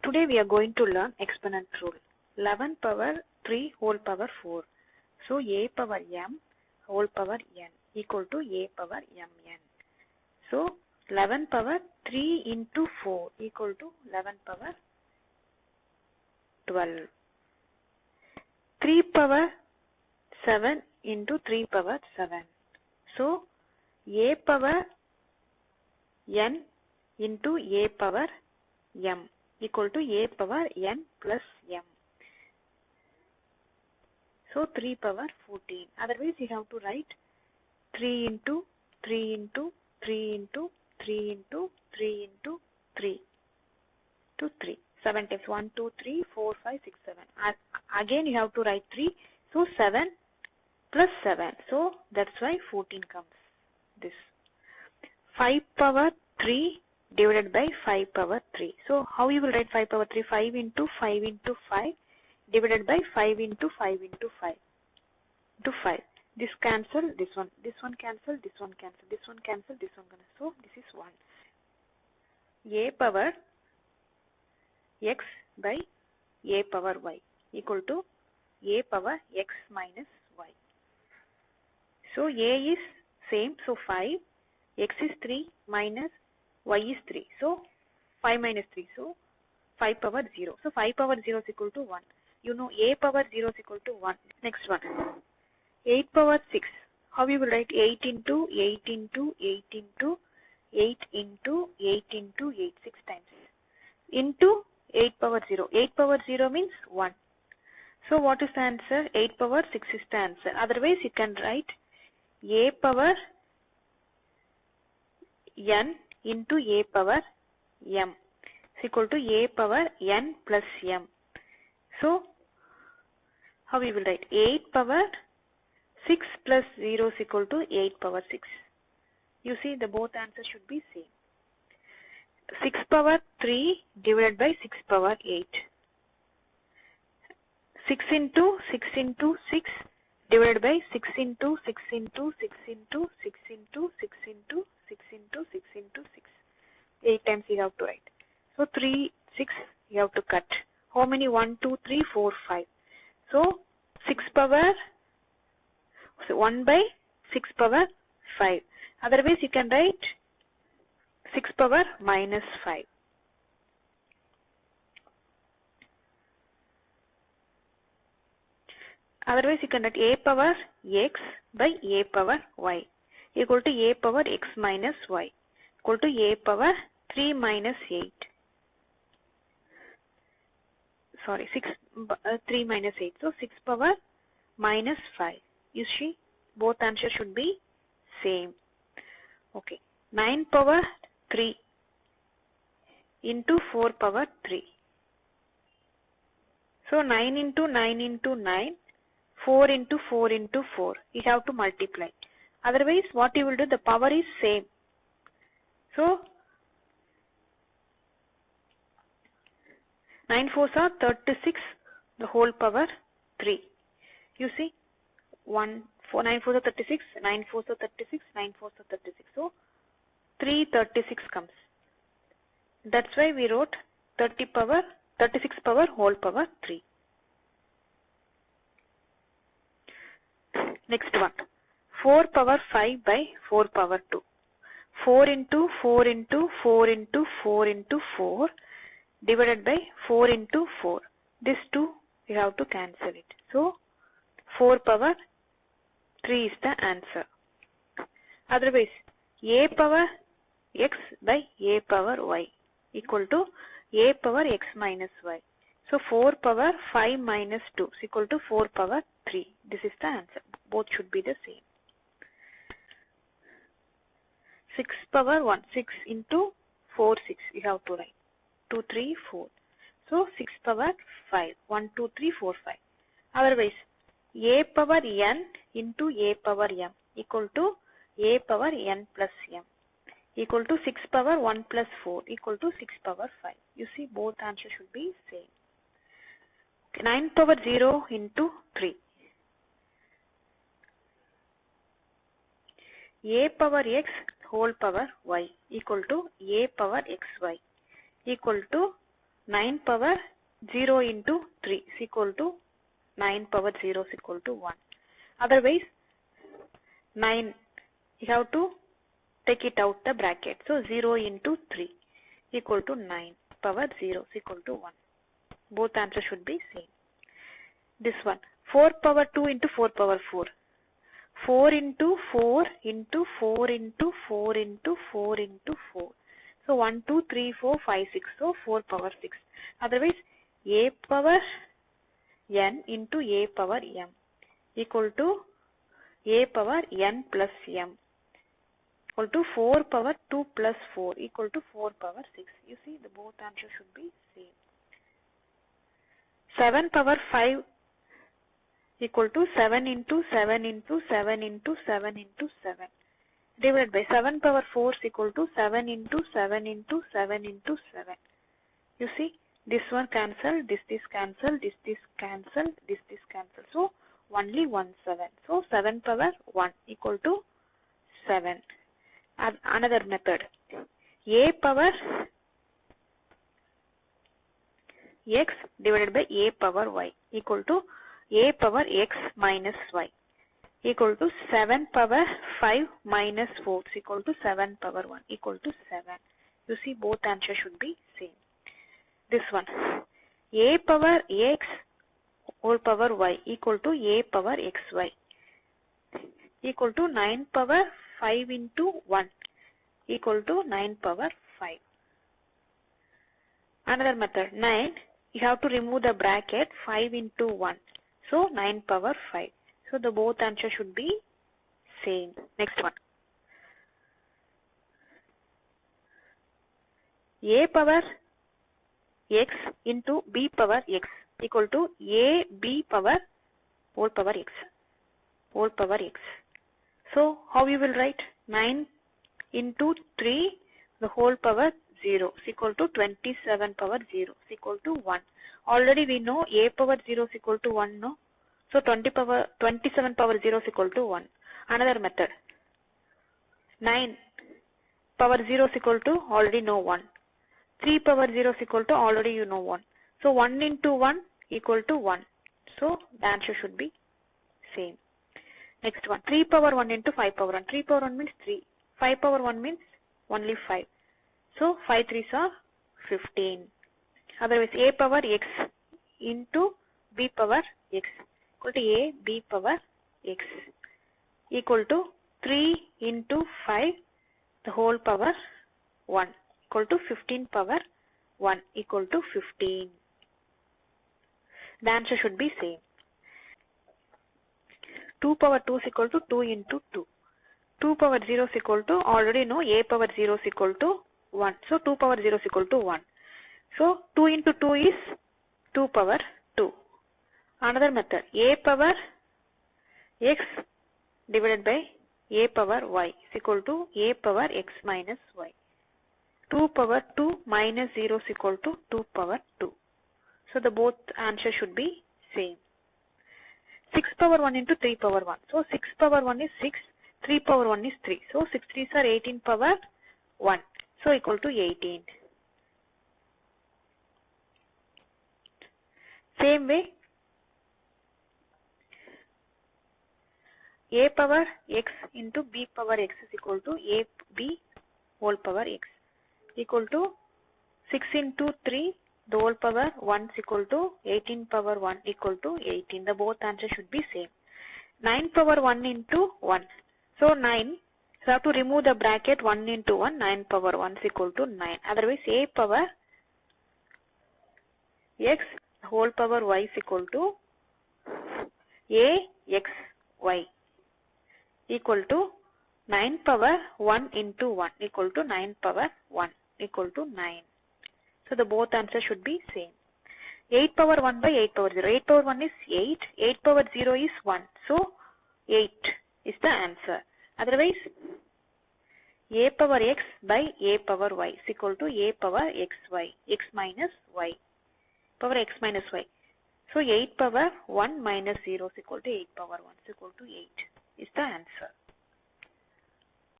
Today we are going to learn exponent rule. 11 power 3 whole power 4. So a power m whole power n equal to a power mn. So 11 power 3 into 4 equal to 11 power 12. 3 power 7 into 3 power 7. So a power n into a power m equal to a power n plus m. So 3 power 14. Otherwise you have to write 3 into 3 into 3 into 3 into 3 into 3 to 3. 7 times 1, 2, 3, 4, 5, 6, 7. Again you have to write 3. So 7 plus 7. So that's why 14 comes. This 5 power 3 divided by 5 power 3. So how you will write 5 power 3? 5 into 5 into 5 divided by 5 into 5 into 5 to 5. This cancel, this one cancel, this one cancel, this one cancel, this one cancel. So this is 1. A power x by a power y equal to a power x minus y. So a is same, so 5, x is 3 minus y is 3. So 5 minus 3, so 5 power 0. So 5 power 0 is equal to 1. You know a power 0 is equal to 1. Next one, 8 power 6. How you will write 8 into 8 into 8 into 8 into 8 into 8, 6 times. Into 8 power 0. 8 power 0 means 1. So what is the answer? 8 power 6 is the answer. Otherwise you can write a power n into a power m is equal to a power n plus m. So how we will write? 8 power 6 plus 0 is equal to 8 power 6. You see the both answers should be same. 6 power 3 divided by 6 power 8. 6 into 6 into 6 divided by 6 into 6 into 6 into 6 into 6 into 6 into 6 into 6. 8 times you have to write. So 3, 6 you have to cut. How many? 1, 2, 3, 4, 5. So 6 power, so 1 by 6 power 5. Otherwise you can write 6 power minus 5. Otherwise you can write a power x by a power y equal to a power x minus y equal to a power 3 minus 8. Sorry, 3 minus 8. So 6 power minus 5. You see, both answers should be same. Okay. 9 power 3 into 4 power 3. So 9 into 9 into 9. 4 into 4 into 4. You have to multiply. Otherwise, what you will do, the power is same. So, 9 fours are 36, the whole power 3. You see, 9 fours are 36, 9 fours are 36, 9 fours are 36. So, 336 comes. That's why we wrote 36 power whole power 3. Next one, 4 power 5 by 4 power 2. 4 into 4 into 4 into 4 into 4 divided by 4 into 4. This 2 you have to cancel it. So 4 power 3 is the answer. Otherwise a power x by a power y equal to a power x minus y. So 4 power 5 minus 2 is equal to 4 power 3. This is the answer. Both should be the same. 6 power 1. 6 into 4, 6. You have to write. 2, 3, 4. So 6 power 5. 1, 2, 3, 4, 5. Otherwise, a power n into a power m equal to a power n plus m equal to 6 power 1 plus 4 equal to 6 power 5. You see, both answers should be same. 9 power 0 into 3. A power x whole power y equal to a power xy equal to 9 power 0 into 3 is equal to 9 power 0 is equal to 1. Otherwise, 9, you have to take it out the bracket. So 0 into 3 equal to 9 power 0 is equal to 1. Both answers should be same. This one, 4 power 2 into 4 power 4. 4 into 4 into 4 into 4 into 4 into 4. So 1, 2, 3, 4, 5, 6. So 4 power 6. Otherwise, a power n into a power m equal to a power n plus m equal to 4 power 2 plus 4 equal to 4 power 6. You see, the both answers should be same. 7 power 5 equal to 7 into 7 into 7 into 7 into 7 divided by 7 power 4 is equal to 7 into 7 into 7 into 7. You see, this one cancel, this cancel, this cancel, this cancel. So only 1 7. So 7 power 1 equal to 7. Another method, a power x divided by a power y equal to a power x minus y equal to 7 power 5 minus 4 is equal to 7 power 1 equal to 7. You see, both answers should be same. This one, a power x whole power y equal to a power xy equal to 9 power 5 into 1 equal to 9 power 5. Another method, 9, you have to remove the bracket 5 into 1. So 9 power 5. So the both answers should be same. Next one, a power x into b power x equal to a b power whole power x whole power x. So how you will write? 9 into 3 the whole power 0 is equal to 27 power 0 is equal to 1. Already we know a power 0 is equal to 1, no? So 27 power 0 is equal to 1. Another method, 9 power 0 is equal to already know 1. 3 power 0 is equal to already you know 1. So 1 into 1 equal to 1. So the answer should be same. Next one, 3 power 1 into 5 power 1. 3 power 1 means 3. 5 power 1 means only 5. So 5 3s are 15. Otherwise, a power x into b power x equal to a b power x equal to 3 into 5 the whole power 1 equal to 15 power 1 equal to 15. The answer should be same. 2 power 2 is equal to 2 into 2. 2 power 0 is equal to already know a power 0 is equal to 1. So 2 power 0 is equal to 1. So 2 into 2 is 2 power 2. Another method, a power x divided by a power y is equal to a power x minus y. 2 power 2 minus 0 is equal to 2 power 2. So the both answers should be same. 6 power 1 into 3 power 1. So 6 power 1 is 6, 3 power 1 is 3. So 6 3s are 18 power 1. So equal to 18. Same way, a power x into b power x is equal to a b whole power x equal to 6 into 3 the whole power 1 is equal to 18 power 1 equal to 18. The both answers should be same. 9 power 1 into 1. So 9, so have to remove the bracket 1 into 1, 9 power 1 is equal to 9. Otherwise, a power x whole power y is equal to a x y equal to 9 power 1 into 1 equal to 9 power 1 equal to 9. So the both answers should be same. 8 power 1 by 8 power 0. 8 power 1 is 8. 8 power 0 is 1. So 8 is the answer. Otherwise, a power x by a power y is equal to a power xy, x minus y, power x minus y. So 8 power 1 minus 0 is equal to 8 power 1 is equal to 8 is the answer.